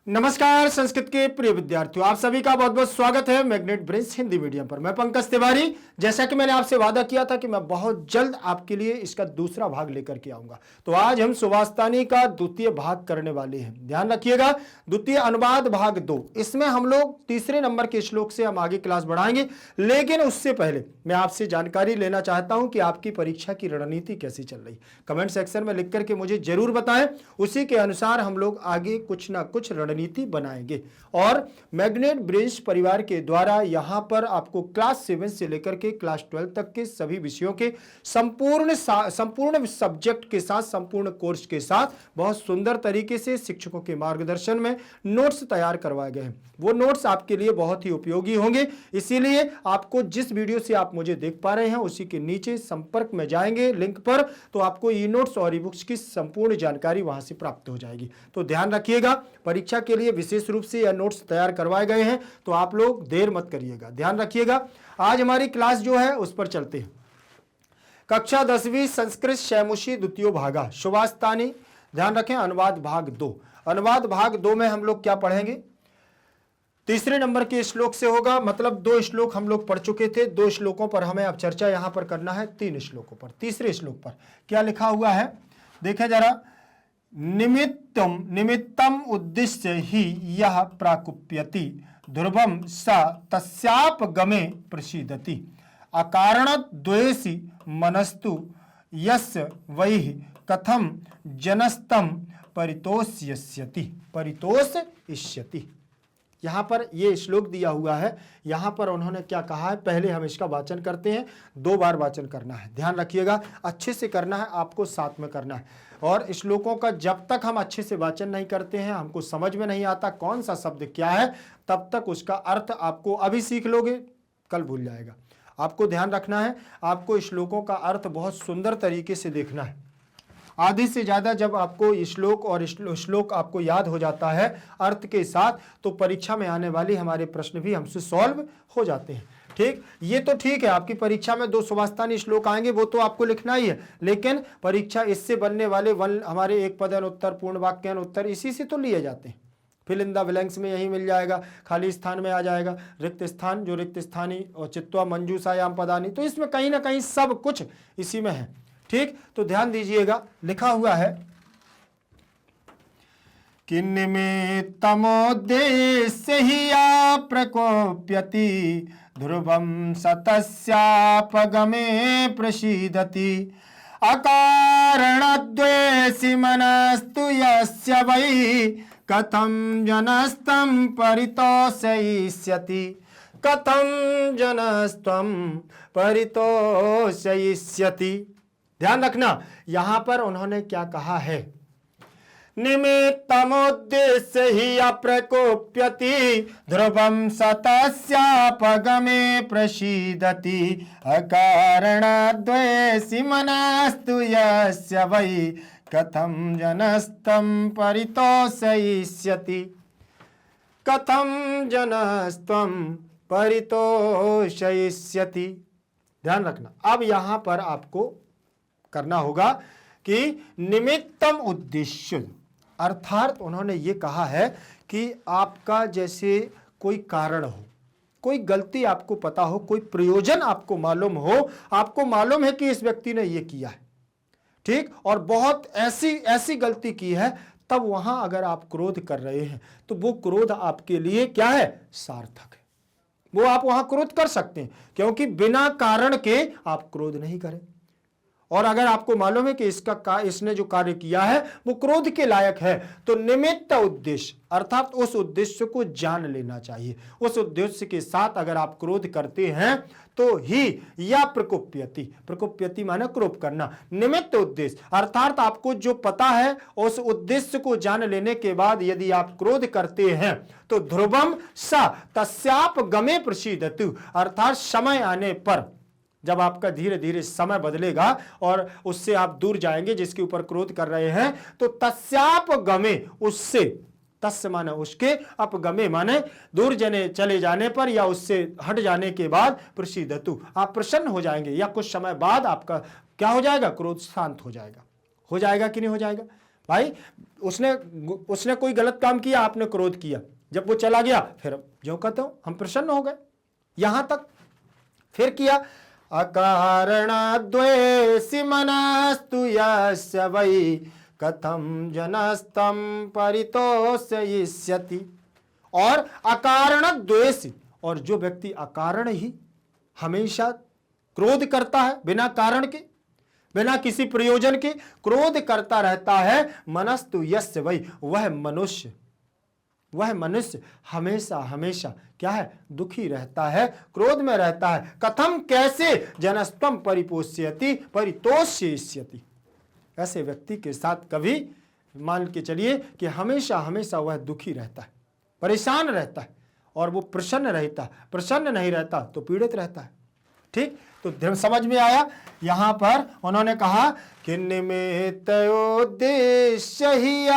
नमस्कार संस्कृत के प्रिय विद्यार्थियों, आप सभी का बहुत बहुत स्वागत है मैग्नेट ब्रेंस हिंदी मीडियम पर। मैं पंकज तिवारी। जैसा कि मैंने आपसे वादा किया था कि मैं बहुत जल्द आपके लिए इसका दूसरा भाग लेकर के आऊंगा, तो आज हम सुभाषतानी का द्वितीय भाग करने वाले हैं। ध्यान रखिएगा, द्वितीय अनुवाद भाग 2। इसमें हम लोग तीसरे नंबर के श्लोक से हम आगे क्लास बढ़ाएंगे, लेकिन उससे पहले मैं आपसे जानकारी लेना चाहता हूं कि आपकी परीक्षा की रणनीति कैसी चल रही। कमेंट सेक्शन में लिख करके मुझे जरूर बताएं, उसी के अनुसार हम लोग आगे कुछ ना कुछ रणनीति बनाएंगे। और मैग्नेट ब्रेंस परिवार के द्वारा यहां पर आपको क्लास 7 से लेकर के क्लास 12 तक के सभी विषयों के संपूर्ण सब्जेक्ट के साथ, संपूर्ण कोर्स के साथ बहुत सुंदर तरीके से शिक्षकों के मार्गदर्शन में नोट्स तैयार करवाए गए हैं। वो नोट्स आपके लिए बहुत ही उपयोगी होंगे। इसीलिए आपको जिस वीडियो से आप मुझे देख पा रहे हैं उसी के नीचे संपर्क में जाएंगे लिंक पर, तो आपको ई नोट्स और ई बुक्स की संपूर्ण जानकारी वहां से प्राप्त हो जाएगी। तो ध्यान रखिएगा, परीक्षा के लिए विशेष रूप से यह नोट्स तैयार करवाए गए हैं, तो आप लोग देर मत करिएगा, ध्यान रखिएगा। आज हमारी क्लास जो है उस पर चलते हैं। कक्षा 10वीं संस्कृत शैमुषी द्वितीय भागा सुभाषतानी। ध्यान रखें, अनुवाद भाग 2। अनुवाद भाग 2 में हम लोग क्या पढ़ेंगे? तीसरे नंबर के श्लोक से होगा, मतलब 2 श्लोक हम लोग पढ़ चुके थे। 2 श्लोकों पर हमें अब चर्चा यहां पर करना है, 3 श्लोकों पर। तीसरे श्लोक पर क्या लिखा हुआ है देखें जरा। निमित्तम उद्दिश्य ही यह प्राकुप्यति ध्रुवम स तस्यापगमे प्रसीदति अकारणत द्वेषी मनस्तु यस्य वैहि कथम जनस्तम परितोषयिष्यति। यहां पर यह श्लोक दिया हुआ है। यहां पर उन्होंने क्या कहा है, पहले हम इसका वाचन करते हैं। 2 बार वाचन करना है, ध्यान रखिएगा, अच्छे से करना है, आपको साथ में करना है। और श्लोकों का जब तक हम अच्छे से वाचन नहीं करते हैं, हमको समझ में नहीं आता कौन सा शब्द क्या है, तब तक उसका अर्थ आपको अभी सीख लोगे, कल भूल जाएगा। आपको ध्यान रखना है, आपको श्लोकों का अर्थ बहुत सुंदर तरीके से देखना है। आधे से ज्यादा जब आपको श्लोक और श्लोक आपको याद हो जाता है अर्थ के साथ, तो परीक्षा में आने वाले हमारे प्रश्न भी हमसे सॉल्व हो जाते हैं। ठीक, ये तो ठीक है, आपकी परीक्षा में 2 सुभाषतानी श्लोक आएंगे, वो तो आपको लिखना ही है, लेकिन परीक्षा इससे बनने वाले हमारे एक पदन उत्तर, पूर्ण वाक्यन उत्तर इसी से तो लिए जाते हैं। फिल इन द ब्लैंक्स में यही मिल जाएगा, खाली स्थान में आ जाएगा रिक्त स्थान, जो रिक्त स्थानी और चित्वा मंजूषायाम पदानी, तो इसमें कहीं ना कहीं सब कुछ इसी में है। ठीक, तो ध्यान दीजिएगा, लिखा हुआ है कि निमित्तमोद्देश्य ही प्रकोप्यति ध्रुवम सतस्यापगमे प्रसीदति अकारणद्वेषी मनस्तु यस्य वै कथं जनस्तं परितोषयिष्यति। कथं जनस्तं परितोषयिष्यति। ध्यान रखना, यहां पर उन्होंने क्या कहा है, निमित्तमुद्देश्य ही अप्रकोप्यति ध्रुवम सतस्यापगमे प्रसीदति अकारणद्वेषी मनस्तु यस्य वै कथं जनस्तं परितोषयिष्यति। कथं जनस्तं परितोषयिष्यति। ध्यान रखना, अब यहां पर आपको करना होगा कि निमित्तम उद्देश्य, अर्थात उन्होंने ये कहा है कि आपका जैसे कोई कारण हो, कोई गलती आपको पता हो, कोई प्रयोजन आपको मालूम हो, आपको मालूम है कि इस व्यक्ति ने ये किया है, ठीक, और बहुत ऐसी गलती की है, तब वहां अगर आप क्रोध कर रहे हैं तो वो क्रोध आपके लिए क्या है, सार्थक है। वो आप वहां क्रोध कर सकते हैं, क्योंकि बिना कारण के आप क्रोध नहीं करें। और अगर आपको मालूम है कि इसने जो कार्य किया है वो क्रोध के लायक है, तो निमित्त उद्देश्य अर्थात उस उद्देश्य को जान लेना चाहिए। उस उद्देश्य के साथ अगर आप क्रोध करते हैं तो ही या प्रकोप्यति माने क्रोध करना। निमित्त उद्देश्य अर्थात आपको जो पता है उस उद्देश्य को जान लेने के बाद यदि आप क्रोध करते हैं तो ध्रुवम स तस्यापगमे प्रसीदतु, अर्थात समय आने पर, जब आपका धीरे धीरे समय बदलेगा और उससे आप दूर जाएंगे जिसके ऊपर क्रोध कर रहे हैं, तो तस्यापगमे, उससे, तस्य माने उसके, अपगमे माने दूर चले जाने पर या उससे हट जाने के बाद, प्रसीदतु आप प्रसन्न हो जाएंगे, या कुछ समय बाद आपका क्या हो जाएगा, क्रोध शांत हो जाएगा। हो जाएगा कि नहीं हो जाएगा? भाई उसने उसने कोई गलत काम किया, आपने क्रोध किया, जब वो चला गया फिर जो कहते हो हम प्रसन्न हो गए, यहां तक। फिर किया अकारण द्वेषि मनस्तु यस्य वै कथम जनस्तम परितोषयिष्यति। और अकारण द्वेष, और जो व्यक्ति अकारण ही हमेशा क्रोध करता है, बिना कारण के, बिना किसी प्रयोजन के क्रोध करता रहता है, मनस्तु यस्य वै, वह मनुष्य हमेशा हमेशा क्या है, दुखी रहता है, क्रोध में रहता है। कथम कैसे, जनस्तम परिपोष्यति परितोष्यति। ऐसे व्यक्ति के साथ कभी मान के चलिए कि हमेशा हमेशा वह दुखी रहता है, परेशान रहता है, और वो प्रसन्न रहता है। प्रसन्न नहीं रहता तो पीड़ित रहता है। ठीक, तो समझ में आया। यहां पर उन्होंने कहा कि निमित्तोद्देश्य ही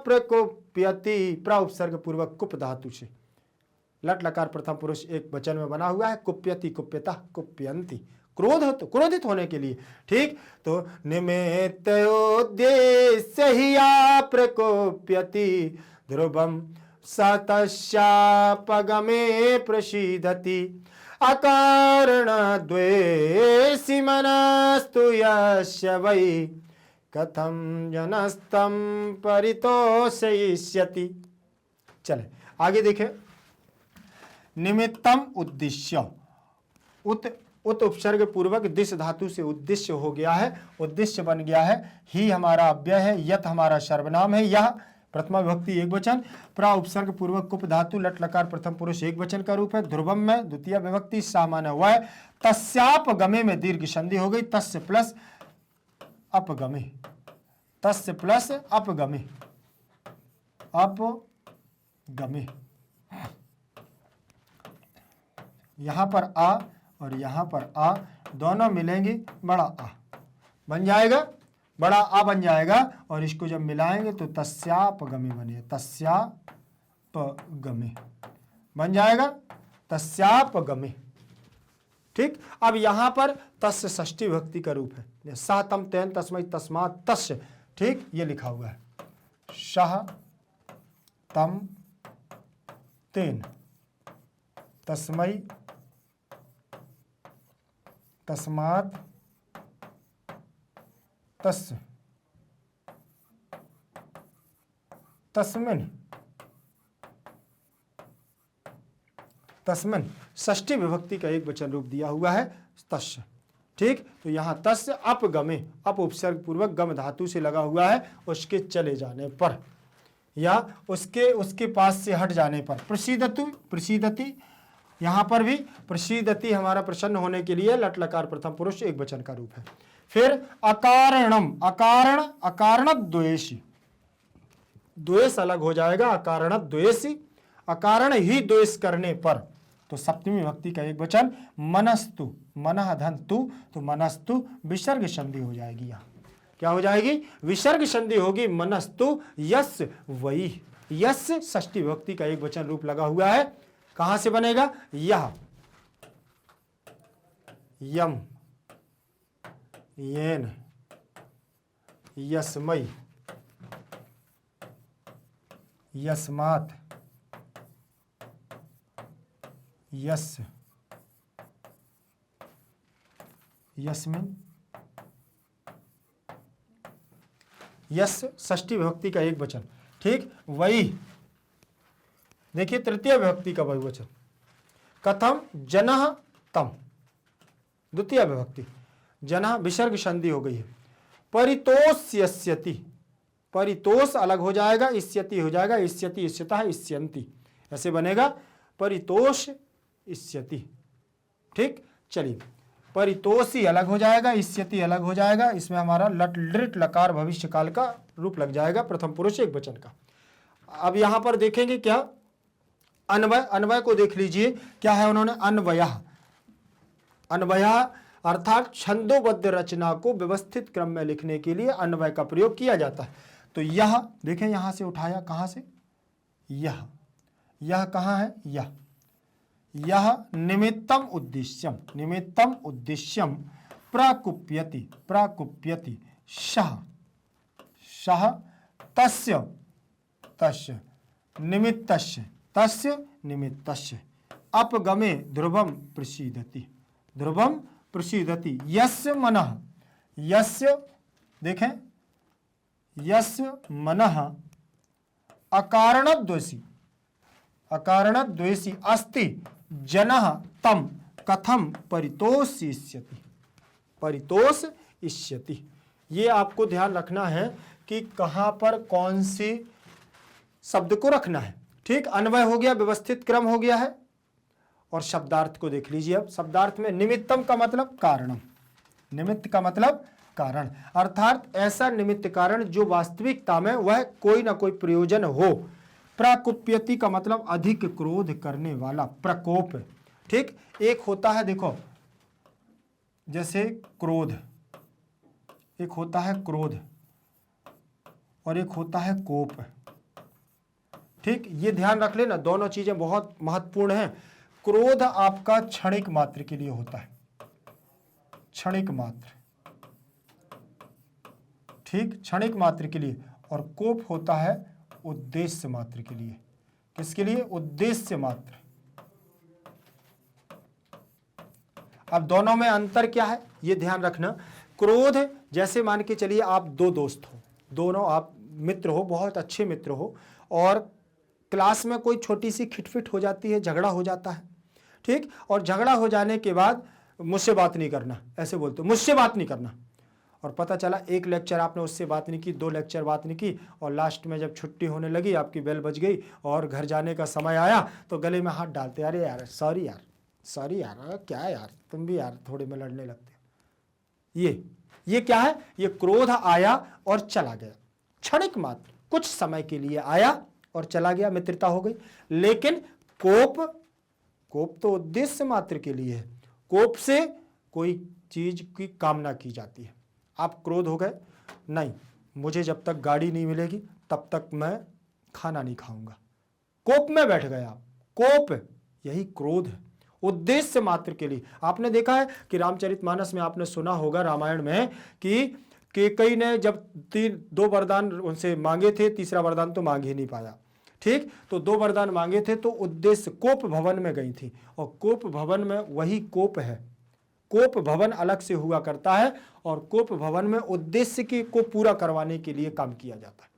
प्रकोप्यति, प्र पूर्वक कुप धातु से लट लकार प्रथम पुरुष एक वचन में बना हुआ है। कुप्यति, कुप्यता, कुप्यंती, क्रोधित होने के लिए। ठीक, तो निमित्तोद्देश्य ही प्रकोप्यति ध्रुवम सतशापगमे प्रसीदति अकारण द्वेषि मनस्तु यस्य वै कथम जनस्तम परितोषयिष्यति। चले आगे देखें। निमित्तम उद्देश्य, उत उपसर्ग पूर्वक दिश धातु से उद्देश्य हो गया है, उद्देश्य बन गया है। ही हमारा अव्यय है, यत हमारा सर्वनाम है, यह प्रथमा विभक्ति एक वचन, प्रा उपसर्ग पूर्वक कुप धातु लट लकार प्रथम पुरुष एक वचन का रूप है। ध्रुवम में द्वितीय विभक्ति सामान्य वह, तस्यापगमे में दीर्घ संधि हो गई, तस्य प्लस अपगमे, तस्य प्लस अपगमे, अपगमे। यहां पर आ और यहां पर आ दोनों मिलेंगे, बड़ा आ बन जाएगा, बड़ा आ बन जाएगा, और इसको जब मिलाएंगे तो तस्यापगमे बने, तस्यापगमे बन जाएगा, तस्यापगमे। ठीक, अब यहां पर तस्य षष्ठी विभक्ति का रूप है, सा तम तेन तस्मै तस्मात् तस्य। ठीक, ये लिखा हुआ है, सह तम तेन तस्मै तस्मात् तस्य तस्मिन् तस्मिन् षष्ठी विभक्ति का एक वचन रूप दिया हुआ है, तस्य। ठीक, तो यहां तस्य अपगमे, अप उपसर्ग पूर्वक गम धातु से लगा हुआ है, उसके चले जाने पर या उसके पास से हट जाने पर। प्रसीदति, यहां पर भी प्रसीदति हमारा प्रसन्न होने के लिए लट लकार प्रथम पुरुष एक वचन का रूप है। फिर अकारणम, अकारण द्वेषी, द्वेष अलग हो जाएगा, अकारण द्वेषी, अकारण ही द्वेष करने पर, तो सप्तमी विभक्ति का एक वचन मनस्तु, मनः धन तु, तो मनस्तु विसर्ग संधि हो जाएगी। यहाँ क्या हो जाएगी, विसर्ग संधि होगी, मनस्तु यस्य वै, यस्य षष्ठी विभक्ति का एक वचन रूप लगा हुआ है, कहां से बनेगा, यह, यम, येन, यस्मै, यस्मात्, यस्य, यस्मिन्, यस्य षष्ठी विभक्ति का एक वचन। ठीक, वही देखिए तृतीय विभक्ति का बहुवचन, कथम जनः तम, द्वितीय विभक्ति, जनः विसर्ग संधि हो गई है। परितोष्यति, परितोष अलग हो जाएगा, इष्यति हो जाएगा, इष्यति इष्यतः इष्यन्ति, ऐसे बनेगा परितोष इष्यति। ठीक, चलिए परितोषी अलग हो जाएगा, इष्यति अलग हो जाएगा, इसमें हमारा लट लिट लकार भविष्य काल का रूप लग जाएगा, प्रथम पुरुष एक वचन का। अब यहां पर देखेंगे क्या, अन्वय, अन्वय को देख लीजिए क्या है उन्होंने, अन्वयः, अन्वयः अर्थात छंदोबद्ध रचना को व्यवस्थित क्रम में लिखने के लिए अन्वय का प्रयोग किया जाता है। तो यह देखें, यहां से उठाया, कहां से, यह कहां है, यह निमित्तम उद्देश्यम, निमित्तम उद्देश्यम प्राकुप्यति, प्राकुप्यति, शह, तस्य तस्य निमित्तस्य तस्य निमित्तस्य अपगमे ध्रुवम प्रसीदति ध्रुवम प्रसीदति यस्य मनः यस्य देखें यस्य मनः अकारणद्वेषी अस्ति जनः तम कथम परितोषयिष्यति। ये आपको ध्यान रखना है कि कहां पर कौन सी शब्द को रखना है। ठीक, अन्वय हो गया, व्यवस्थित क्रम हो गया है। और शब्दार्थ को देख लीजिए। अब शब्दार्थ में निमित्तम का मतलब कारणम, निमित्त का मतलब कारण, अर्थात ऐसा निमित्त कारण जो वास्तविकता में वह कोई ना कोई प्रयोजन हो। प्रकुप्यति का मतलब अधिक क्रोध करने वाला, प्रकोप। ठीक, एक होता है देखो जैसे क्रोध, एक होता है क्रोध और एक होता है कोप। ठीक, ये ध्यान रख लेना, दोनों चीजें बहुत महत्वपूर्ण हैं। क्रोध आपका क्षणिक मात्र के लिए होता है, क्षणिक मात्र, ठीक, क्षणिक मात्र के लिए। और कोप होता है उद्देश्य मात्र के लिए। किसके लिए? उद्देश्य मात्र। अब दोनों में अंतर क्या है ये ध्यान रखना। क्रोध, जैसे मान के चलिए आप दो दोस्त हो, दोनों आप मित्र हो, बहुत अच्छे मित्र हो, और क्लास में कोई छोटी सी खिटपिट हो जाती है, झगड़ा हो जाता है। ठीक, और झगड़ा हो जाने के बाद मुझसे बात नहीं करना, ऐसे बोलते हो, मुझसे बात नहीं करना। और पता चला एक लेक्चर आपने उससे बात नहीं की, 2 लेक्चर बात नहीं की, और लास्ट में जब छुट्टी होने लगी, आपकी बेल बज गई और घर जाने का समय आया तो गले में हाथ डालते, अरे यार सॉरी यार, सॉरी यार, क्या यार तुम भी यार थोड़े में लड़ने लगते हो। ये क्या है? ये क्रोध आया और चला गया, क्षणिक मात्र, कुछ समय के लिए आया और चला गया, मित्रता हो गई। लेकिन कोप तो उद्देश्य मात्र के लिए है। कोप से कोई चीज की कामना की जाती है। आप क्रोध हो गए, नहीं मुझे जब तक गाड़ी नहीं मिलेगी तब तक मैं खाना नहीं खाऊंगा, कोप में बैठ गए आप। कोप, यही क्रोध है, उद्देश्य मात्र के लिए। आपने देखा है कि रामचरितमानस में आपने सुना होगा, रामायण में, कि कैकेयी ने जब 2 वरदान उनसे मांगे थे, तीसरा वरदान तो मांग ही नहीं पाया। ठीक, तो 2 वरदान मांगे थे तो उद्देश्य कोप भवन में गई थी, और कोप भवन में वही कोप है। कोप भवन अलग से हुआ करता है और कोप भवन में उद्देश्य को पूरा करवाने के लिए काम किया जाता है।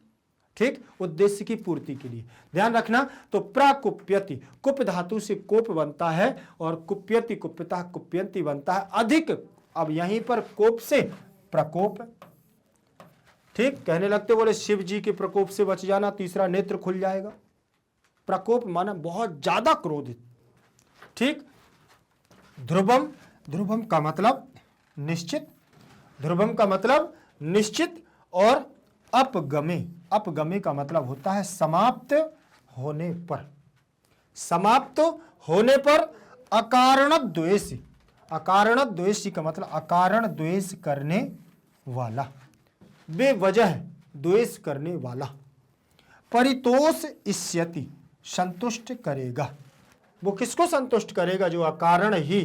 ठीक, उद्देश्य की पूर्ति के लिए, ध्यान रखना। तो प्राकुप्यति, कुप धातु से कोप बनता है और कुप्यति कुप्यता कुप्यंती बनता है, अधिक। अब यहीं पर कोप से प्रकोप। ठीक, कहने लगते बोले शिव जी के प्रकोप से बच जाना, तीसरा नेत्र खुल जाएगा। प्रकोप माना बहुत ज्यादा क्रोधित। ठीक, ध्रुवम, ध्रुवम का मतलब निश्चित, ध्रुवम का मतलब निश्चित। और अपगमे, अपगमे का मतलब होता है समाप्त होने पर, समाप्त होने पर। अकारण द्वेषी, अकारण द्वेषी का मतलब अकारण द्वेष करने वाला, बेवजह द्वेष करने वाला। परितोष इष्यति, संतुष्ट करेगा। वो किसको संतुष्ट करेगा? जो अकारण ही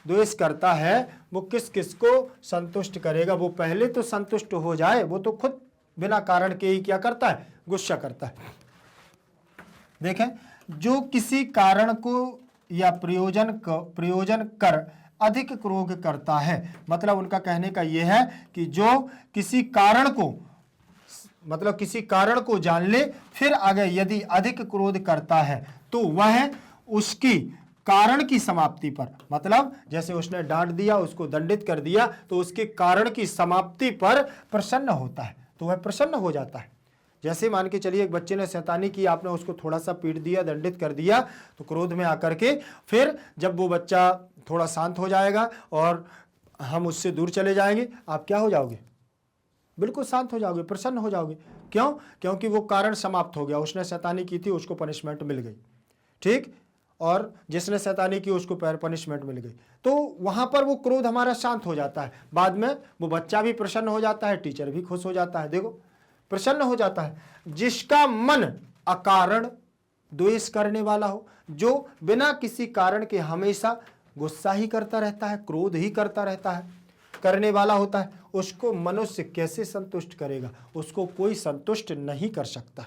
द्वेष करता है, वो किस किस को संतुष्ट करेगा? वो पहले तो संतुष्ट हो जाए, वो तो खुद बिना कारण के ही क्या करता है? गुस्सा करता है। देखें, जो किसी कारण को या प्रयोजन कर अधिक क्रोध करता है, मतलब उनका कहने का यह है कि जो किसी कारण को, मतलब किसी कारण को जान ले, फिर आगे यदि अधिक क्रोध करता है तो वह उसकी कारण की समाप्ति पर, मतलब जैसे उसने डांट दिया, उसको दंडित कर दिया, तो उसके कारण की समाप्ति पर प्रसन्न होता है, तो वह प्रसन्न हो जाता है। जैसे मान के चलिए एक बच्चे ने शैतानी की, आपने उसको थोड़ा सा पीट दिया, दंडित कर दिया, तो क्रोध में आकर के फिर जब वो बच्चा थोड़ा शांत हो जाएगा और हम उससे दूर चले जाएंगे, आप क्या हो जाओगे? बिल्कुल शांत हो जाओगे, प्रसन्न हो जाओगे। क्यों? क्योंकि वो कारण समाप्त हो गया। उसने शैतानी की थी, उसको पनिशमेंट मिल गई। ठीक, और जिसने शैतानी की उसको पनिशमेंट मिल गई, तो वहां पर वो क्रोध हमारा शांत हो जाता है। बाद में वो बच्चा भी प्रसन्न हो जाता है, टीचर भी खुश हो जाता है। देखो, प्रसन्न हो जाता है। जिसका मन अकारण द्वेष करने वाला हो, जो बिना किसी कारण के हमेशा गुस्सा ही करता रहता है, क्रोध ही करता रहता है, करने वाला होता है, उसको मनुष्य कैसे संतुष्ट करेगा? उसको कोई संतुष्ट नहीं कर सकता।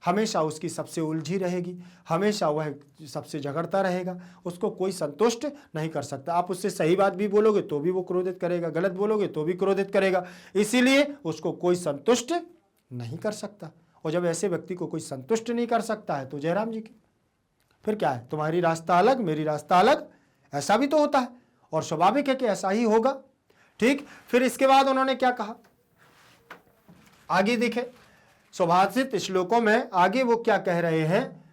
हमेशा उसकी सबसे उलझी रहेगी, हमेशा वह सबसे झगड़ता रहेगा, उसको कोई संतुष्ट नहीं कर सकता। आप उससे सही बात भी बोलोगे तो भी वो क्रोधित करेगा, गलत बोलोगे तो भी क्रोधित करेगा, इसीलिए उसको कोई संतुष्ट नहीं कर सकता। और जब ऐसे व्यक्ति को कोई संतुष्ट नहीं कर सकता है तो जयराम जी की फिर क्या है? तुम्हारी रास्ता अलग, मेरी रास्ता अलग, ऐसा भी तो होता है और स्वाभाविक है कि ऐसा ही होगा। ठीक, फिर इसके बाद उन्होंने क्या कहा, आगे देखें सुभाषित श्लोकों में आगे वो क्या कह रहे हैं।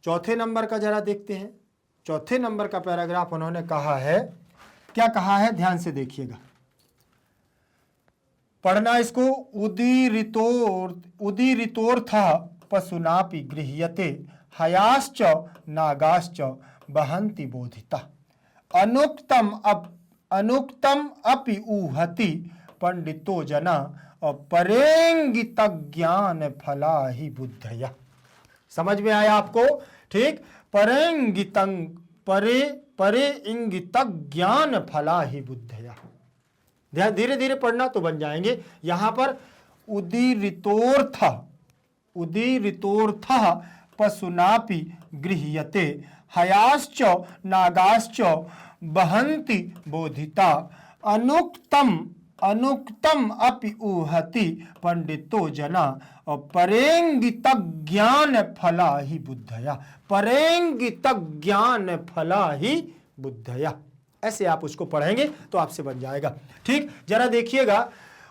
चौथे नंबर का जरा देखते हैं, चौथे नंबर का पैराग्राफ उन्होंने कहा है, क्या कहा है ध्यान से देखिएगा, पढ़ना इसको। उदीरितोर्थ पशुनापि गृह्यते हयाश्च नागाश्च वहन्ति बोधिता अनुक्तम अपि ऊहति पंडितो जना परेंगित ज्ञान फला ही बुद्धया। समझ में आया आपको? ठीक, परे इंगित ज्ञान फला ही बुद्धया। धीरे धीरे पढ़ना तो बन जाएंगे। यहां पर उदीरितोर्थ पशुनापि गृह्यते हयाश्च नागाश्च वहन्ति बोधिता अनुक्तम अपि ऊहति पंडितो जना परेंगित ज्ञान फला ही बुद्धया। परेंगित ज्ञान फला ही बुद्धया, ऐसे आप उसको पढ़ेंगे तो आपसे बन जाएगा। ठीक, जरा देखिएगा,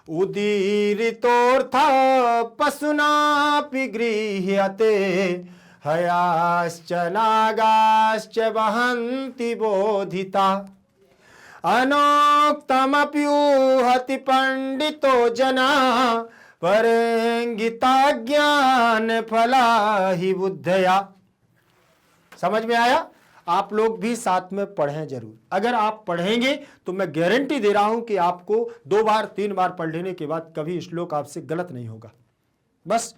उदीरितोर्थ पशुनापि गृह्यते हयाश्च नागाश्च वहन्ति बोधिता अनुक्तमपि ऊहति पंडितो जना परेंगिता ज्ञान फला ही बुद्धया। समझ में आया? आप लोग भी साथ में पढ़ें जरूर। अगर आप पढ़ेंगे तो मैं गारंटी दे रहा हूं कि आपको 2 बार 3 बार पढ़ लेने के बाद कभी श्लोक आपसे गलत नहीं होगा। बस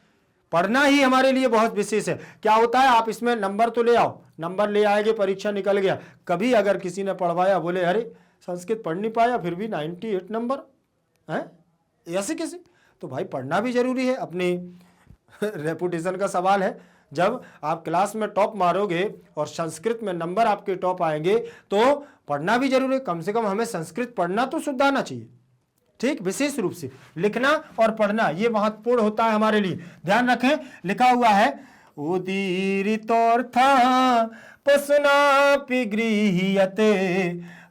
पढ़ना ही हमारे लिए बहुत विशेष है। क्या होता है, आप इसमें नंबर तो ले आओ, नंबर ले आएंगे, परीक्षा निकल गया, कभी अगर किसी ने पढ़वाया बोले अरे संस्कृत पढ़ नहीं पाया फिर भी 98 नंबर है, ऐसे कैसे? तो भाई पढ़ना भी जरूरी है, अपनी रेपुटेशन का सवाल है। जब आप क्लास में टॉप मारोगे और संस्कृत में नंबर आपके टॉप आएंगे तो पढ़ना भी जरूरी है। कम से कम हमें संस्कृत पढ़ना तो शुद्ध आना चाहिए। ठीक, विशेष रूप से लिखना और पढ़ना ये महत्वपूर्ण होता है हमारे लिए। ध्यान रखें, लिखा हुआ है उदीरितोर्थ पशुनापि गृह्यते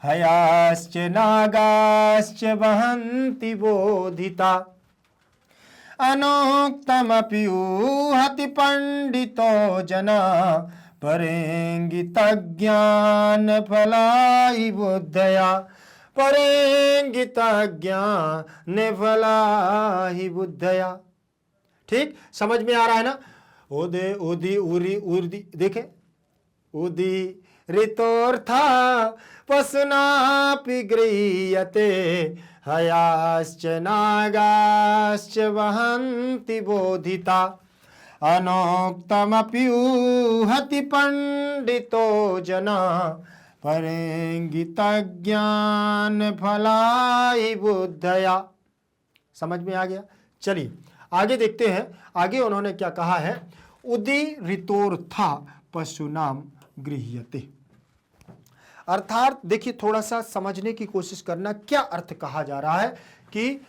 हयाश्च नागाश्च वहन्ति बोधिता अनुक्तमपि ऊहति पंडितो जना परेंगित ज्ञान फला ही बुद्धया। परेंगित ज्ञान फला ही बुद्धया। ठीक, समझ में आ रहा है ना? उदे उदी उरी उर्दी देखें, उदी ऋतोर्था पशुनापि गृह्यते हयाश्च नागाश्च वहन्ति बोधिता अनुक्तमपि ऊहति पंडितो जना परेंगित ज्ञान फलाई बुद्धया। समझ में आ गया? चलिए आगे देखते हैं। आगे उन्होंने क्या कहा है, उदीरितोर्था पशुनाम गृह्यते। अर्थात देखिए, थोड़ा सा समझने की कोशिश करना, क्या अर्थ कहा जा रहा है कि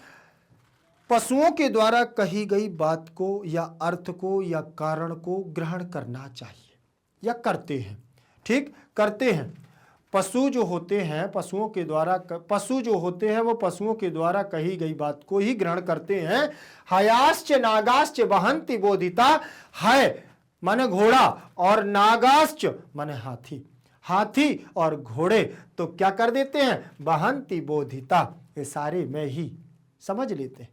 पशुओं के द्वारा कही गई बात को या अर्थ को या कारण को ग्रहण करना चाहिए या करते हैं। ठीक, करते हैं। पशु जो होते हैं, पशुओं के द्वारा पशु जो होते हैं वो पशुओं के द्वारा कही गई बात को ही ग्रहण करते हैं। हयाश्च नागाश्च वहन्ति बोधिता, है माने घोड़ा और नागाश्च माने हाथी। हाथी और घोड़े तो क्या कर देते हैं, वहन्ति बोधिता, इशारे में ही समझ लेते हैं,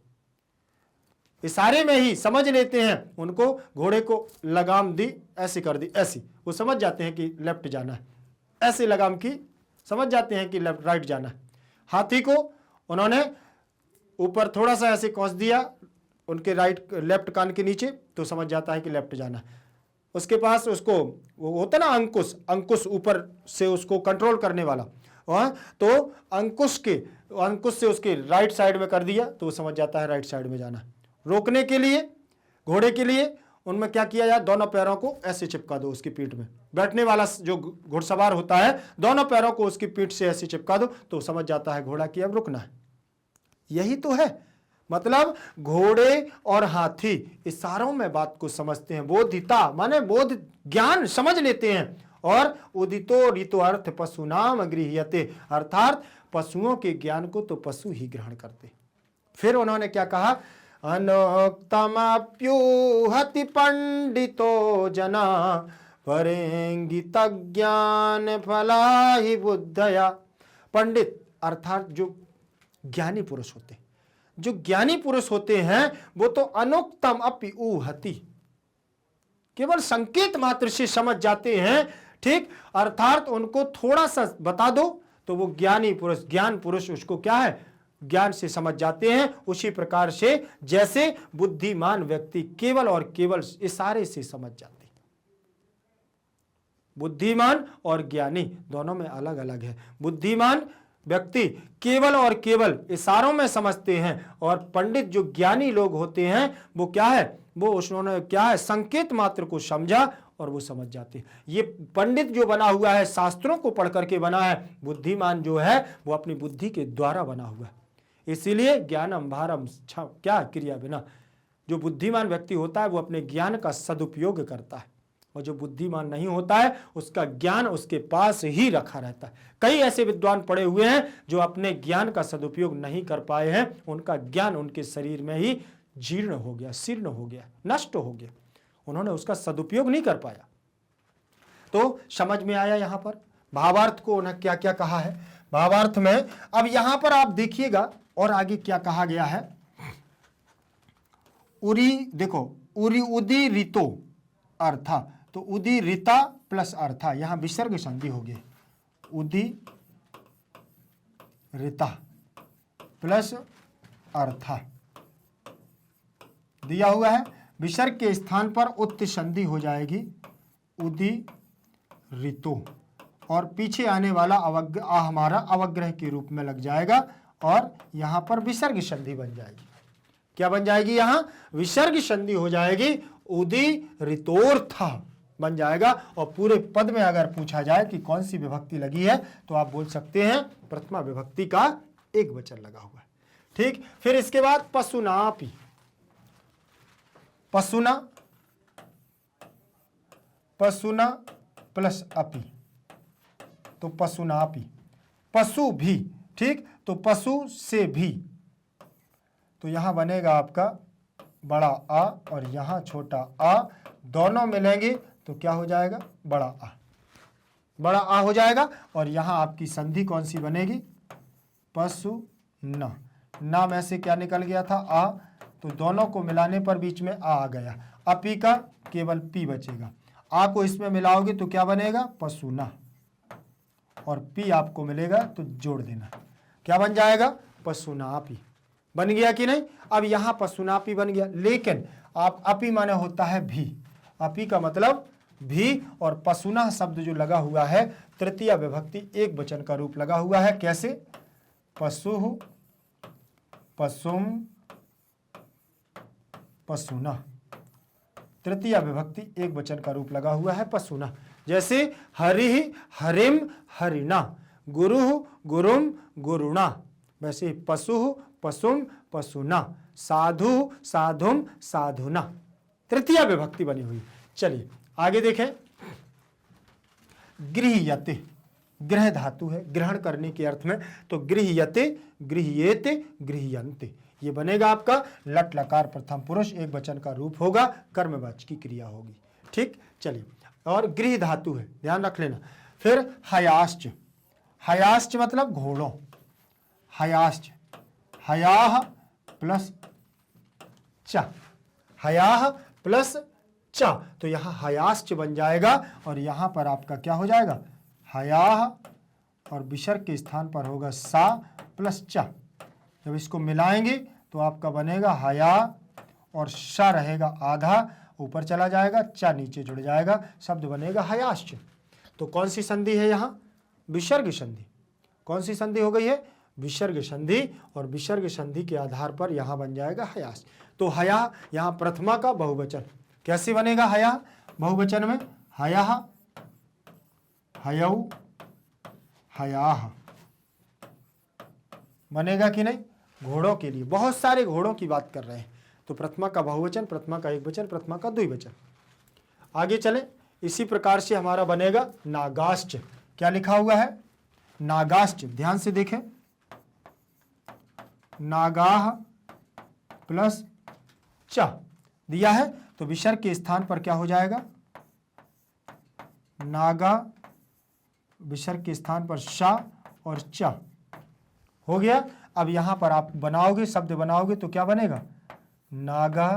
इशारे में ही समझ लेते हैं। उनको घोड़े को लगाम दी, ऐसे कर दी, ऐसी, वो समझ जाते हैं कि लेफ्ट जाना है, ऐसे लगाम की समझ जाते हैं कि लेफ्ट राइट जाना है। हाथी को उन्होंने ऊपर थोड़ा सा ऐसे कस दिया उनके राइट लेफ्ट कान के नीचे, तो समझ जाता है कि लेफ्ट जाना है। उसके पास उसको वो होता ना अंकुश, अंकुश ऊपर से उसको कंट्रोल करने वाला, और तो अंकुश से उसके राइट साइड में कर दिया तो वो समझ जाता है राइट साइड में जाना। रोकने के लिए घोड़े के लिए उनमें क्या किया जाए, दोनों पैरों को ऐसे चिपका दो उसकी पीठ में। बैठने वाला जो घुड़सवार होता है दोनों पैरों को उसकी पीठ से ऐसे चिपका दो तो समझ जाता है घोड़ा कि अब रुकना है। यही तो है, मतलब घोड़े और हाथी इशारों में बात को समझते हैं। बोधिता माने बोध, ज्ञान समझ लेते हैं। और उदितो ऋतो अर्थ पशुनाम गृह्यते, अर्थात पशुओं के ज्ञान को तो पशु ही ग्रहण करते। फिर उन्होंने क्या कहा, अनोक्तमप्युहति पंडितो जना परेंगित ज्ञान फला ही बुद्धया। पंडित अर्थात जो ज्ञानी पुरुष होते, जो ज्ञानी पुरुष होते हैं वो तो अनुक्तम अपि ऊहति, केवल संकेत मात्र से समझ जाते हैं। ठीक, अर्थात उनको थोड़ा सा बता दो तो वो ज्ञानी पुरुष, ज्ञान पुरुष उसको क्या है, ज्ञान से समझ जाते हैं। उसी प्रकार से जैसे बुद्धिमान व्यक्ति केवल और केवल इशारे से समझ जाते हैं। बुद्धिमान और ज्ञानी दोनों में अलग अलग है। बुद्धिमान व्यक्ति केवल और केवल इशारों में समझते हैं, और पंडित जो ज्ञानी लोग होते हैं वो क्या है, वो उन्होंने क्या है, संकेत मात्र को समझा और वो समझ जाते हैं। ये पंडित जो बना हुआ है शास्त्रों को पढ़ करके बना है, बुद्धिमान जो है वो अपनी बुद्धि के द्वारा बना हुआ है। इसीलिए ज्ञानम भारम क्या क्रिया बिना, जो बुद्धिमान व्यक्ति होता है वो अपने ज्ञान का सदुपयोग करता है, और जो बुद्धिमान नहीं होता है उसका ज्ञान उसके पास ही रखा रहता है। कई ऐसे विद्वान पड़े हुए हैं जो अपने ज्ञान का सदुपयोग नहीं कर पाए हैं, उनका ज्ञान उनके शरीर में ही जीर्ण हो गया, शीर्ण हो गया, नष्ट हो गया, उन्होंने उसका सदुपयोग नहीं कर पाया। तो समझ में आया यहां पर भावार्थ को उन्हें क्या क्या कहा है। भावार्थ में अब यहां पर आप देखिएगा और आगे क्या कहा गया है। उरी देखो, उरी उदी रितो अर्था, तो उदी रिता प्लस अर्था, यहां विसर्ग संधि हो गई। उदी रिता प्लस अर्था दिया हुआ है। विसर्ग के स्थान पर उत्त संधि हो जाएगी, उदी रितो, और पीछे आने वाला हमारा अवग्रह के रूप में लग जाएगा, और यहां पर विसर्ग संधि बन जाएगी। क्या बन जाएगी, यहां विसर्ग संधि हो जाएगी, उदी रितोर्था बन जाएगा। और पूरे पद में अगर पूछा जाए कि कौन सी विभक्ति लगी है तो आप बोल सकते हैं प्रथमा विभक्ति का एक वचन लगा हुआ है। ठीक, फिर इसके बाद पशुनापि, पशुना, पशुना प्लस अपि, तो पशुनापि, पशु भी। ठीक, तो पशु से भी, तो यहां बनेगा आपका बड़ा आ और यहां छोटा आ, दोनों मिलेंगे तो क्या हो जाएगा, बड़ा आ, बड़ा आ हो जाएगा। और यहां आपकी संधि कौन सी बनेगी, पशु न, ना में से क्या निकल गया था, आ, तो दोनों को मिलाने पर बीच में आ गया, अपी का केवल पी बचेगा। आ को इसमें मिलाओगे तो क्या बनेगा, पशुना, और पी आपको मिलेगा तो जोड़ देना, क्या बन जाएगा, पशुनापि। बन गया कि नहीं। अब यहां पशुनापि बन गया, लेकिन आप अपि माने होता है भी, अपि का मतलब भी, और पशुना शब्द जो लगा हुआ है तृतीय विभक्ति एक वचन का रूप लगा हुआ है। कैसे, पशु, पशुम, पशुना, तृतीय विभक्ति एक वचन का रूप लगा हुआ है पशुना। जैसे हरि हरिम हरिणा, गुरु गुरुम गुरुणा, वैसे पशु पशुम पशुना, साधु साधुम साधुना, तृतीय विभक्ति बनी हुई। चलिए आगे देखें। गृह्यते, ग्रह धातु है ग्रहण करने के अर्थ में, तो गृह्यते गृह्येते गृह्यन्ते, ये बनेगा आपका लट लकार प्रथम पुरुष एक वचन का रूप होगा, कर्मवाची की क्रिया होगी। ठीक, चलिए, और गृह धातु है, ध्यान रख लेना। फिर हयाश्च, हयाश्च मतलब घोड़ों, हयाश्च, हयाह प्लस च, हयाह प्लस च, तो यहां हयाश्च बन जाएगा, और यहां पर आपका क्या हो जाएगा, हयाह, और विसर्ग के स्थान पर होगा सा प्लस च। जब इसको मिलाएंगे तो आपका बनेगा हया, और सा रहेगा आधा, ऊपर चला जाएगा, चा नीचे जुड़ जाएगा, शब्द बनेगा हयाश्च। तो कौन सी संधि है यहाँ, विसर्ग संधि, कौन सी संधि हो गई है? विसर्ग संधि। और विसर्ग संधि के आधार पर यहां बन जाएगा हयास। तो हया यहां प्रथमा का बहुवचन कैसे बनेगा? हया बहुवचन में हयः, हयौ, हयाः बनेगा कि नहीं? घोड़ों के लिए, बहुत सारे घोड़ों की बात कर रहे हैं। तो प्रथमा का बहुवचन, प्रथमा का एकवचन, प्रथमा का द्विवचन। आगे चले, इसी प्रकार से हमारा बनेगा नागाश्च। क्या लिखा हुआ है? नागाश्च। ध्यान से देखें, नागाह प्लस च दिया है, तो विसर्ग के स्थान पर क्या हो जाएगा? नागा, विसर्ग के स्थान पर शा और च हो गया। अब यहां पर आप बनाओगे, शब्द बनाओगे तो क्या बनेगा? नागा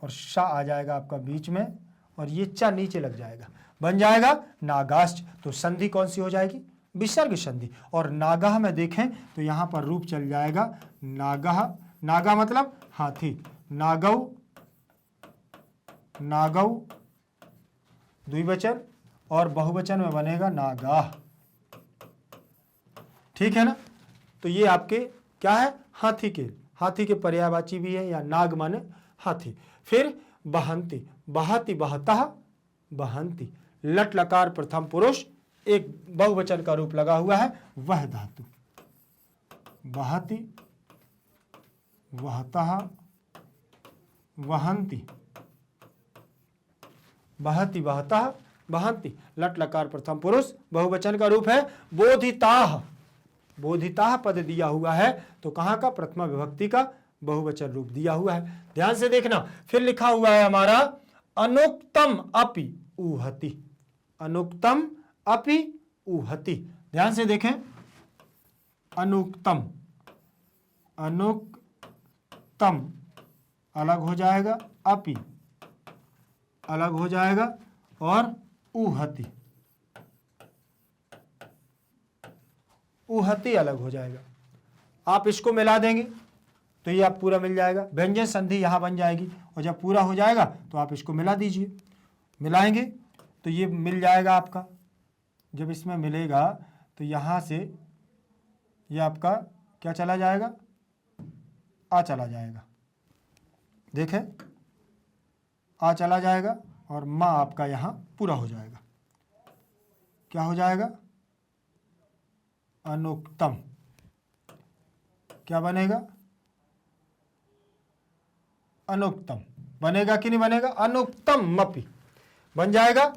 और शा आ जाएगा आपका बीच में, और ये च नीचे लग जाएगा, बन जाएगा नागाश्च। तो संधि कौन सी हो जाएगी? विसर्ग संधि। और नागाह में देखें तो यहां पर रूप चल जाएगा नागाह। नागा मतलब हाथी, नागौ, नागौ द्विवचन, और बहुवचन में बनेगा नागाह। ठीक है ना? तो ये आपके क्या है? हाथी के, हाथी के पर्यायवाची भी है, या नाग माने हाथी। फिर बहंती, बहती, बहता, बहंती, लट लकार प्रथम पुरुष, एक बहुवचन का रूप लगा हुआ है, वह धातु। बहती, वहता, वहंती, बहती, बहता, बहंती, लट लकार प्रथम पुरुष, बहुवचन का रूप है। बोधिताः, बोधिताः पद दिया हुआ है, तो कहां का? प्रथमा विभक्ति का बहुवचन रूप दिया हुआ है। ध्यान से देखना, फिर लिखा हुआ है हमारा अनुक्तम अपि ऊहति, अनुक्तम अपि ऊहति। ध्यान से देखें, अनुक्तम, अनुक्तम अलग हो जाएगा, अपि अलग हो जाएगा, और ऊहति, ऊहति अलग हो जाएगा। आप इसको मिला देंगे तो ये आप पूरा मिल जाएगा, व्यंजन संधि यहां बन जाएगी। और जब पूरा हो जाएगा तो आप इसको मिला दीजिए, मिलाएंगे तो ये मिल जाएगा आपका। जब इसमें मिलेगा तो यहां से ये आपका क्या चला जाएगा? आ चला जाएगा, देखें, आ चला जाएगा, और माँ आपका यहां पूरा हो जाएगा। क्या हो जाएगा? अनुक्तम। क्या बनेगा? अनुक्तम बनेगा कि नहीं बनेगा? अनुक्तम अपि बन जाएगा,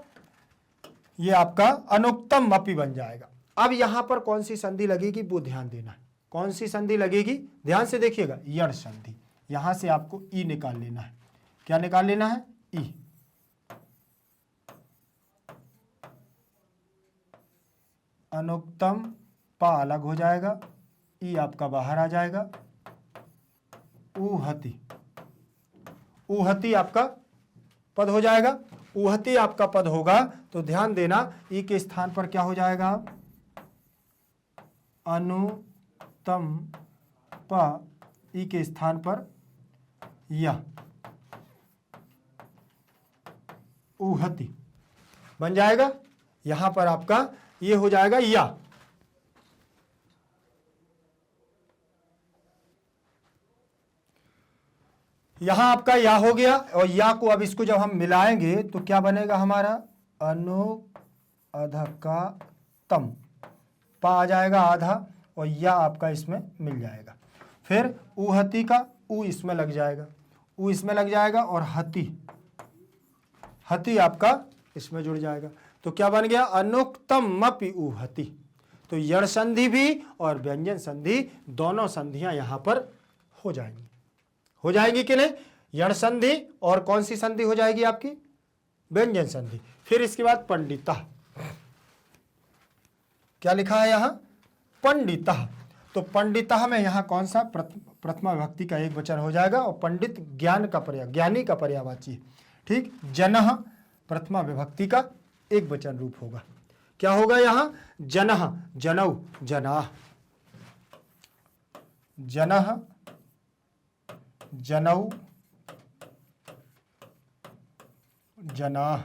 ये आपका अनुक्तम अपि बन जाएगा। अब यहां पर कौन सी संधि लगेगी वो ध्यान देना है। कौन सी संधि लगेगी? ध्यान से देखिएगा, यण संधि। यहां से आपको ई निकाल लेना है। क्या निकाल लेना है? ई। अनुक्तम पा अलग हो जाएगा, ई आपका बाहर आ जाएगा, ऊहति, ऊहति आपका पद हो जाएगा। ऊहति आपका पद होगा तो ध्यान देना, ई के स्थान पर क्या हो जाएगा? अनुतम प, ई के स्थान पर या, ऊहति बन जाएगा। यहां पर आपका ये हो जाएगा या। यहां आपका या हो गया, और या को अब इसको जब हम मिलाएंगे तो क्या बनेगा हमारा? अनु अधका तम, पा आ जाएगा आधा, और या आपका इसमें मिल जाएगा। फिर ऊहति का ऊ इसमें लग जाएगा, ऊ इसमें लग जाएगा, और हति, हति आपका इसमें जुड़ जाएगा। तो क्या बन गया? अनुक्तम अपि ऊहति। तो यण संधि भी और व्यंजन संधि दोनों संधियां यहां पर हो जाएंगी। हो जाएगी कि नहीं? यण संधि और कौन सी संधि हो जाएगी आपकी? व्यंजन संधि। फिर इसके बाद पंडितः। क्या लिखा है यहां? पंडितः। तो पंडितः में यहां कौन सा? प्रथमा विभक्ति का एक वचन हो जाएगा, और पंडित ज्ञान का पर्याय, ज्ञानी का पर्यायवाची। ठीक। जनः प्रथमा विभक्ति का एक वचन रूप होगा। क्या होगा यहां? जनः, जनौ, जनाः, जनः, जनौ, जनाः।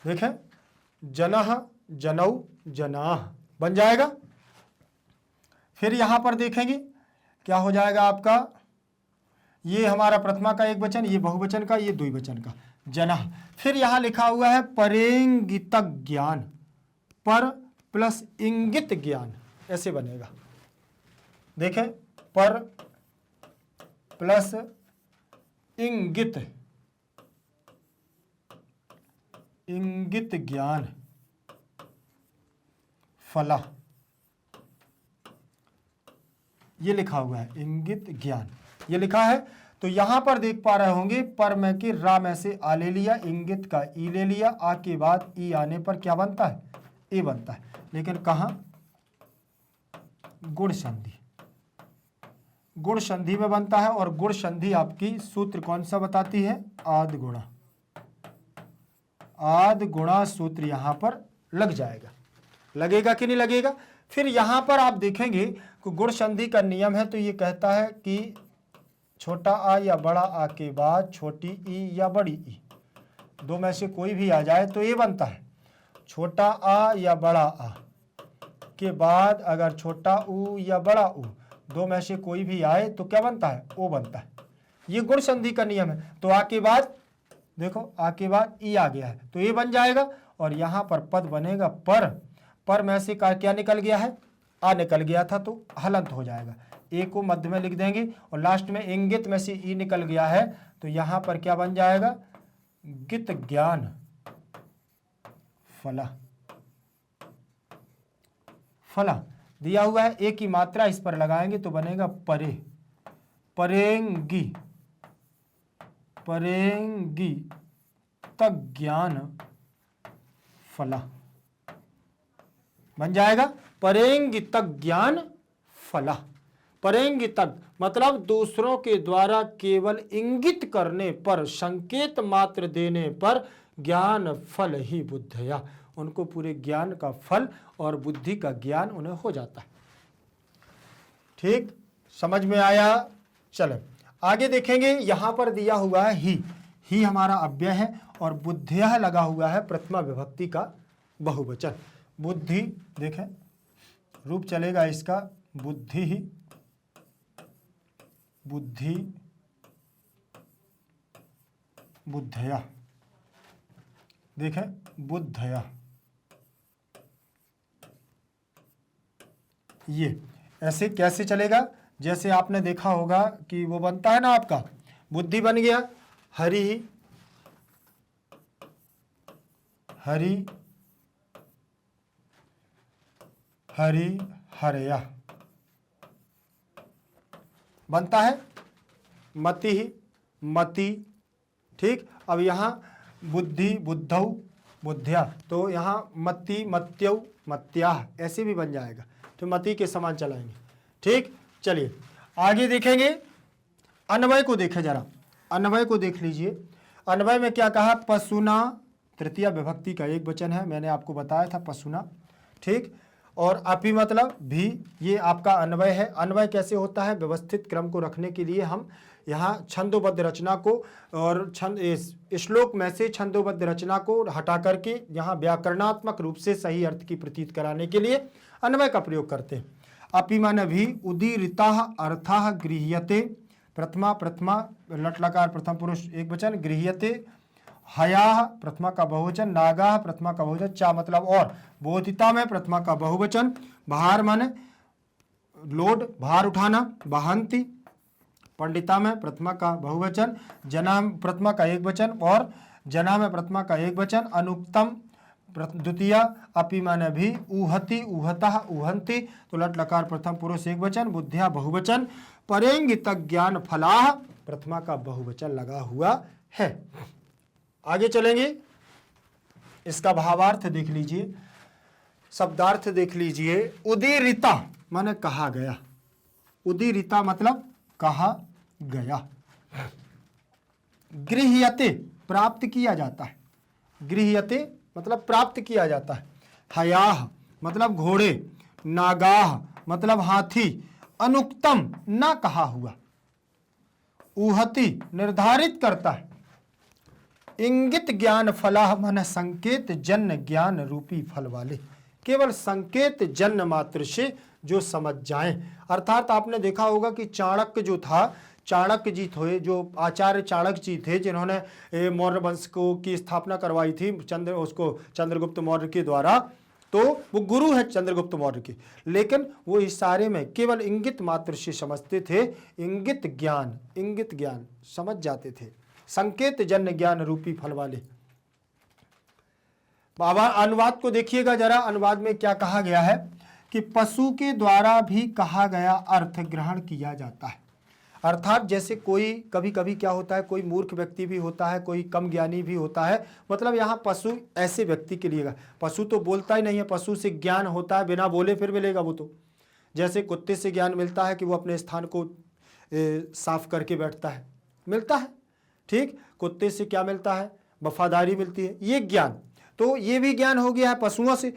देखें, जनः, जनौ, जनाह बन जाएगा। फिर यहां पर देखेंगे क्या हो जाएगा आपका, ये हमारा प्रथमा का एक वचन, ये बहुवचन का, ये द्विवचन का, जनाह। फिर यहां लिखा हुआ है परेंगित ज्ञान, पर प्लस इंगित ज्ञान, ऐसे बनेगा। देखें, पर प्लस इंगित, इंगित ज्ञान फला, ये लिखा हुआ है इंगित ज्ञान, ये लिखा है। तो यहां पर देख पा रहे होंगे पर में कि रा में से आ ले लिया, इंगित का ई ले लिया, आ के बाद ई आने पर क्या बनता है, ए बनता है। लेकिन कहां, गुण संधि, गुण संधि में बनता है। और गुण संधि आपकी सूत्र कौन सा बताती है, आद गुणा, आद गुणा सूत्र यहां पर लग जाएगा। लगेगा कि नहीं लगेगा। फिर यहां पर आप देखेंगे कि गुण संधि का नियम है, तो ये कहता है कि छोटा आ या बड़ा आ के बाद छोटी ई या बड़ी ई, दो में से कोई भी आ जाए तो ये बनता है। छोटा आ या बड़ा आ के बाद अगर छोटा ऊ या बड़ा ऊ, दो में से कोई भी आए तो क्या बनता है, ओ बनता है। ये गुण संधि का नियम है। तो आ के बाद देखो, आ के बाद ई आ गया है तो ये बन जाएगा। और यहां पर पद बनेगा पर में से क्या निकल गया है, आ निकल गया था तो हलंत हो जाएगा, ए को मध्य में लिख देंगे। और लास्ट में इंगित में से ई निकल गया है तो यहां पर क्या बन जाएगा, गित ज्ञान फला, फला दिया हुआ है, ए की मात्रा इस पर लगाएंगे तो बनेगा परे, परेंगी, परेंगी तक ज्ञान फला बन जाएगा। परेंगी तक ज्ञान फला, परेंगी तक मतलब दूसरों के द्वारा केवल इंगित करने पर, संकेत मात्र देने पर ज्ञान फल ही बुद्धया, उनको पूरे ज्ञान का फल और बुद्धि का ज्ञान उन्हें हो जाता है। ठीक, समझ में आया। चलो आगे देखेंगे, यहां पर दिया हुआ है ही हमारा अव्यय है और बुद्धिया लगा हुआ है प्रथमा विभक्ति का बहुवचन। बुद्धि देखें, रूप चलेगा इसका बुद्धि ही, बुद्धि बुद्धया, देखें बुद्धया, ये ऐसे कैसे चलेगा, जैसे आपने देखा होगा कि वो बनता है ना आपका, बुद्धि बन गया हरि, हरि हरि हरया बनता है, मति ही मति। ठीक, अब यहाँ बुद्धि बुद्धौ बुद्ध्या, तो यहाँ मति मत्यौ मत्याह ऐसे भी बन जाएगा, तो मति के समान चलाएंगे। ठीक, चलिए आगे देखेंगे, अन्वय को देखें जरा, अन्वय को देख लीजिए। अन्वय में क्या कहा, पशुना तृतीया विभक्ति का एक वचन है, मैंने आपको बताया था पशुना। ठीक, और अपि मतलब भी, ये आपका अन्वय है। अन्वय कैसे होता है, व्यवस्थित क्रम को रखने के लिए हम यहाँ छंदोबद्ध रचना को और श्लोक में से छंदोबद्ध रचना को हटा करके यहाँ व्याकरणात्मक रूप से सही अर्थ की प्रतीत कराने के लिए अन्वय का प्रयोग करते हैं। अपि माने भी, उदीरिताः अर्थाः गृह्यते, प्रथमा प्रथमा लट लकार प्रथम पुरुष एक वचन, गृह्यते हयाः प्रथमा का बहुवचन, नागाः प्रथमा का बहुवचन, चा मतलब और, बोधिता में प्रथमा का बहुवचन, भार माने लोड भार उठाना, वहन्ति, पंडिता में प्रथमा का बहुवचन, जना प्रथमा का एक वचन और जना में प्रथमा का एक वचन, अनुक्तम द्वितीया, अपि माने भी, ऊहति ऊहतः ऊहन्ति, तो लट लकार प्रथम पुरुष एक वचन, बुद्धिया बहुवचन, परेंगित ज्ञान फलाः प्रथमा का बहुवचन लगा हुआ है। आगे चलेंगे, इसका भावार्थ देख लीजिए, शब्दार्थ देख लीजिए। उदीरिता माने कहा गया, उदीरिता मतलब कहा गया। गृह्यते प्राप्त किया जाता है, गृह्यते मतलब प्राप्त किया जाता है। हयाः मतलब घोड़े, नागाः मतलब हाथी, अनुक्तम ना कहा हुआ, ऊहति निर्धारित करता है, इंगित ज्ञान फलाः मन संकेत जन्य ज्ञान रूपी फल वाले, केवल संकेत जन्य मात्र से जो समझ जाएं। अर्थात आपने देखा होगा कि चाणक्य जो था, चाणक्य जी थे, जो आचार्य चाणक्य जी थे, जिन्होंने मौर्य वंश को की स्थापना करवाई थी चंद्रगुप्त मौर्य के द्वारा, तो वो गुरु है चंद्रगुप्त मौर्य के, लेकिन वो इस सारे में केवल इंगित मात्र से समझते थे। इंगित ज्ञान समझ जाते थे, संकेत जन्य ज्ञान रूपी फल वाले। अनुवाद को देखिएगा जरा, अनुवाद में क्या कहा गया है कि पशु के द्वारा भी कहा गया अर्थ ग्रहण किया जाता है। अर्थात जैसे कोई कभी कभी क्या होता है, कोई मूर्ख व्यक्ति भी होता है, कोई कम ज्ञानी भी होता है, मतलब यहाँ पशु ऐसे व्यक्ति के लिए, पशु तो बोलता ही नहीं है, पशु से ज्ञान होता है, बिना बोले फिर मिलेगा वो तो। जैसे कुत्ते से ज्ञान मिलता है कि वो अपने स्थान को साफ करके बैठता है, मिलता है, ठीक। कुत्ते से क्या मिलता है, वफादारी मिलती है, ये ज्ञान। तो ये भी ज्ञान हो गया है पशुओं से।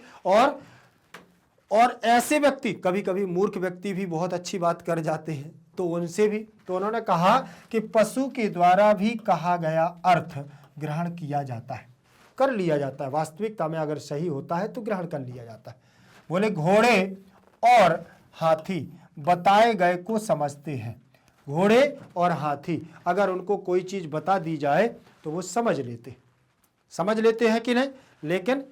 और ऐसे व्यक्ति, कभी कभी मूर्ख व्यक्ति भी बहुत अच्छी बात कर जाते हैं, तो उनसे भी, तो उन्होंने कहा कि पशु के द्वारा भी कहा गया अर्थ ग्रहण किया जाता है, कर लिया जाता है। वास्तविकता में अगर सही होता है तो ग्रहण कर लिया जाता है। बोले घोड़े और हाथी बताए गए को समझते हैं। घोड़े और हाथी अगर उनको कोई चीज बता दी जाए तो वो समझ लेते हैं कि नहीं, लेकिन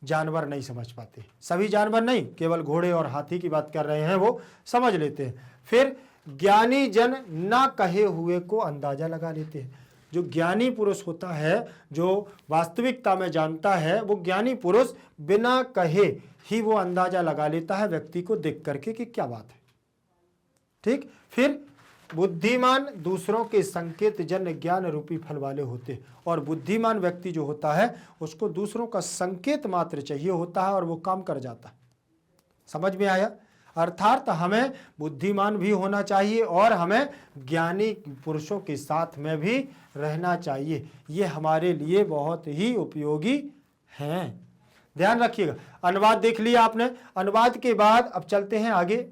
जानवर नहीं समझ पाते। सभी जानवर नहीं, केवल घोड़े और हाथी की बात कर रहे हैं, वो समझ लेते हैं। फिर ज्ञानी जन ना कहे हुए को अंदाजा लगा लेते हैं। जो ज्ञानी पुरुष होता है, जो वास्तविकता में जानता है, वो ज्ञानी पुरुष बिना कहे ही वो अंदाजा लगा लेता है व्यक्ति को देख करके कि क्या बात है, ठीक। फिर बुद्धिमान दूसरों के संकेत जन्य ज्ञान रूपी फल वाले होते, और बुद्धिमान व्यक्ति जो होता है उसको दूसरों का संकेत मात्र चाहिए होता है और वो काम कर जाता है। समझ में आया? अर्थात हमें बुद्धिमान भी होना चाहिए और हमें ज्ञानी पुरुषों के साथ में भी रहना चाहिए। ये हमारे लिए बहुत ही उपयोगी हैं, ध्यान रखिएगा। अनुवाद देख लिया आपने। अनुवाद के बाद अब चलते हैं आगे।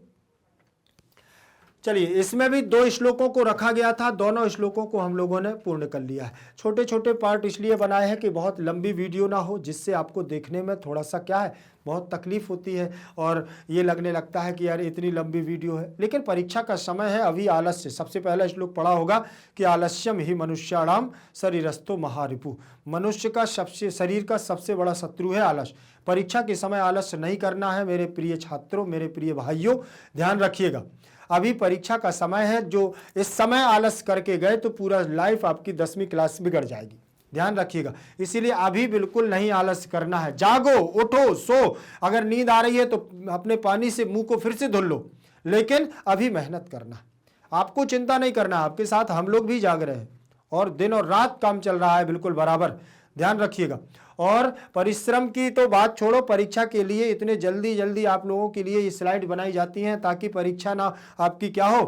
चलिए, इसमें भी 2 श्लोकों को रखा गया था, दोनों श्लोकों को हम लोगों ने पूर्ण कर लिया है। छोटे छोटे पार्ट इसलिए बनाए हैं कि बहुत लंबी वीडियो ना हो, जिससे आपको देखने में थोड़ा सा क्या है, बहुत तकलीफ होती है और ये लगने लगता है कि यार इतनी लंबी वीडियो है। लेकिन परीक्षा का समय है, अभी आलस्य, सबसे पहला श्लोक पढ़ा होगा कि आलस्यम ही मनुष्याणाम शरीरस्थो महारिपु। मनुष्य का शरीर का सबसे बड़ा शत्रु है आलस्य। परीक्षा के समय आलस्य नहीं करना है मेरे प्रिय छात्रों, मेरे प्रिय भाइयों, ध्यान रखिएगा। अभी परीक्षा का समय है, जो इस समय आलस करके गए तो पूरा लाइफ आपकी 10वीं क्लास बिगड़ जाएगी, ध्यान रखिएगा। इसीलिए अभी बिल्कुल नहीं आलस करना है। जागो, उठो, सो, अगर नींद आ रही है तो अपने पानी से मुंह को फिर से धुल लो, लेकिन अभी मेहनत करना। आपको चिंता नहीं करना, आपके साथ हम लोग भी जाग रहे हैं और दिन और रात काम चल रहा है बिल्कुल बराबर, ध्यान रखिएगा। और परिश्रम की तो बात छोड़ो, परीक्षा के लिए इतने जल्दी जल्दी आप लोगों के लिए ये स्लाइड बनाई जाती हैं ताकि परीक्षा ना आपकी क्या हो,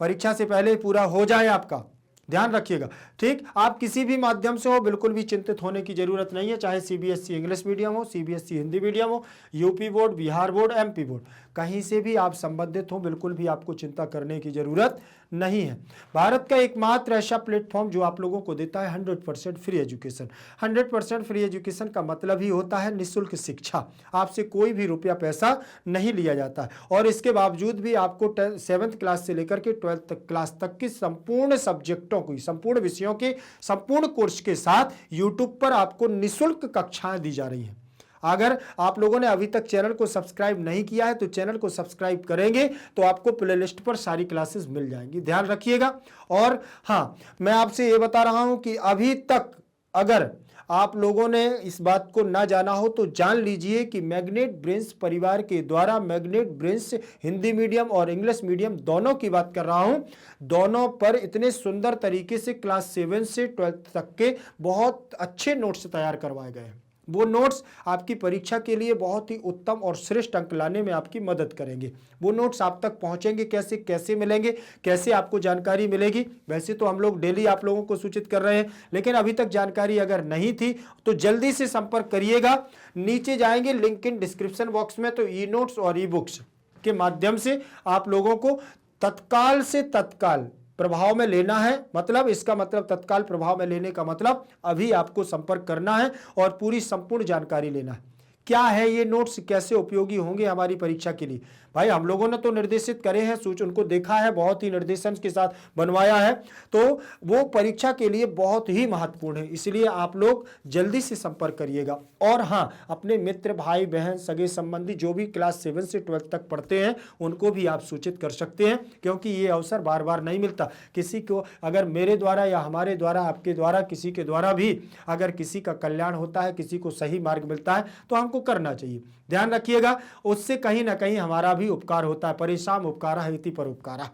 परीक्षा से पहले पूरा हो जाए आपका, ध्यान रखिएगा, ठीक। आप किसी भी माध्यम से हो, बिल्कुल भी चिंतित होने की जरूरत नहीं है, चाहे सीबीएसई इंग्लिश मीडियम हो, सीबीएसई हिंदी मीडियम हो, UP board, Bihar board, MP board, कहीं से भी आप संबंधित हो, बिल्कुल भी आपको चिंता करने की जरूरत नहीं है। भारत का एकमात्र ऐसा प्लेटफॉर्म जो आप लोगों को देता है 100% फ्री एजुकेशन। 100% फ्री एजुकेशन का मतलब ही होता है निःशुल्क शिक्षा। आपसे कोई भी रुपया पैसा नहीं लिया जाता है, और इसके बावजूद भी आपको 7th क्लास से लेकर के 12th क्लास तक की संपूर्ण सब्जेक्टों की, संपूर्ण विषयों के संपूर्ण कोर्स के साथ यूट्यूब पर आपको निःशुल्क कक्षाएं दी जा रही हैं। अगर आप लोगों ने अभी तक चैनल को सब्सक्राइब नहीं किया है तो चैनल को सब्सक्राइब करेंगे तो आपको प्लेलिस्ट पर सारी क्लासेस मिल जाएंगी, ध्यान रखिएगा। और हाँ, मैं आपसे ये बता रहा हूं कि अभी तक अगर आप लोगों ने इस बात को ना जाना हो तो जान लीजिए कि मैग्नेट ब्रेन्स परिवार के द्वारा, मैग्नेट ब्रेन्स हिंदी मीडियम और इंग्लिश मीडियम दोनों की बात कर रहा हूं, दोनों पर इतने सुंदर तरीके से क्लास 7 से 12th तक के बहुत अच्छे नोट्स तैयार करवाए गए हैं। वो नोट्स आपकी परीक्षा के लिए बहुत ही उत्तम और श्रेष्ठ अंक लाने में आपकी मदद करेंगे। वो नोट्स आप तक पहुंचेंगे कैसे, कैसे मिलेंगे, कैसे आपको जानकारी मिलेगी। वैसे तो हम लोग डेली आप लोगों को सूचित कर रहे हैं, लेकिन अभी तक जानकारी अगर नहीं थी तो जल्दी से संपर्क करिएगा। नीचे जाएंगे लिंक इन डिस्क्रिप्शन बॉक्स में, तो ई नोट्स और ई बुक्स के माध्यम से आप लोगों को तत्काल से तत्काल प्रभाव में लेना है। मतलब इसका मतलब तत्काल प्रभाव में लेने का मतलब अभी आपको संपर्क करना है और पूरी संपूर्ण जानकारी लेना है। क्या है ये नोट्स, कैसे उपयोगी होंगे हमारी परीक्षा के लिए। भाई हम लोगों ने तो निर्देशित करे हैं, सूच उनको देखा है, बहुत ही निर्देशन के साथ बनवाया है, तो वो परीक्षा के लिए बहुत ही महत्वपूर्ण है। इसलिए आप लोग जल्दी से संपर्क करिएगा। और हाँ, अपने मित्र, भाई बहन, सगे संबंधी जो भी क्लास 7 से 12 तक पढ़ते हैं उनको भी आप सूचित कर सकते हैं, क्योंकि ये अवसर बार बार नहीं मिलता। किसी को अगर मेरे द्वारा या हमारे द्वारा, आपके द्वारा, किसी के द्वारा भी अगर किसी का कल्याण होता है, किसी को सही मार्ग मिलता है तो हमको करना चाहिए। ध्यान रखिएगा, उससे कहीं ना कहीं हमारा भी उपकार होता है। परिश्रम उपकारा इति परोपकारा।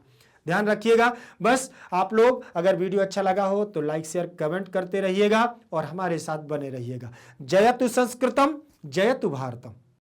ध्यान रखिएगा। बस आप लोग अगर वीडियो अच्छा लगा हो तो लाइक शेयर कमेंट करते रहिएगा और हमारे साथ बने रहिएगा। जयतु संस्कृतम, जयतु भारतम।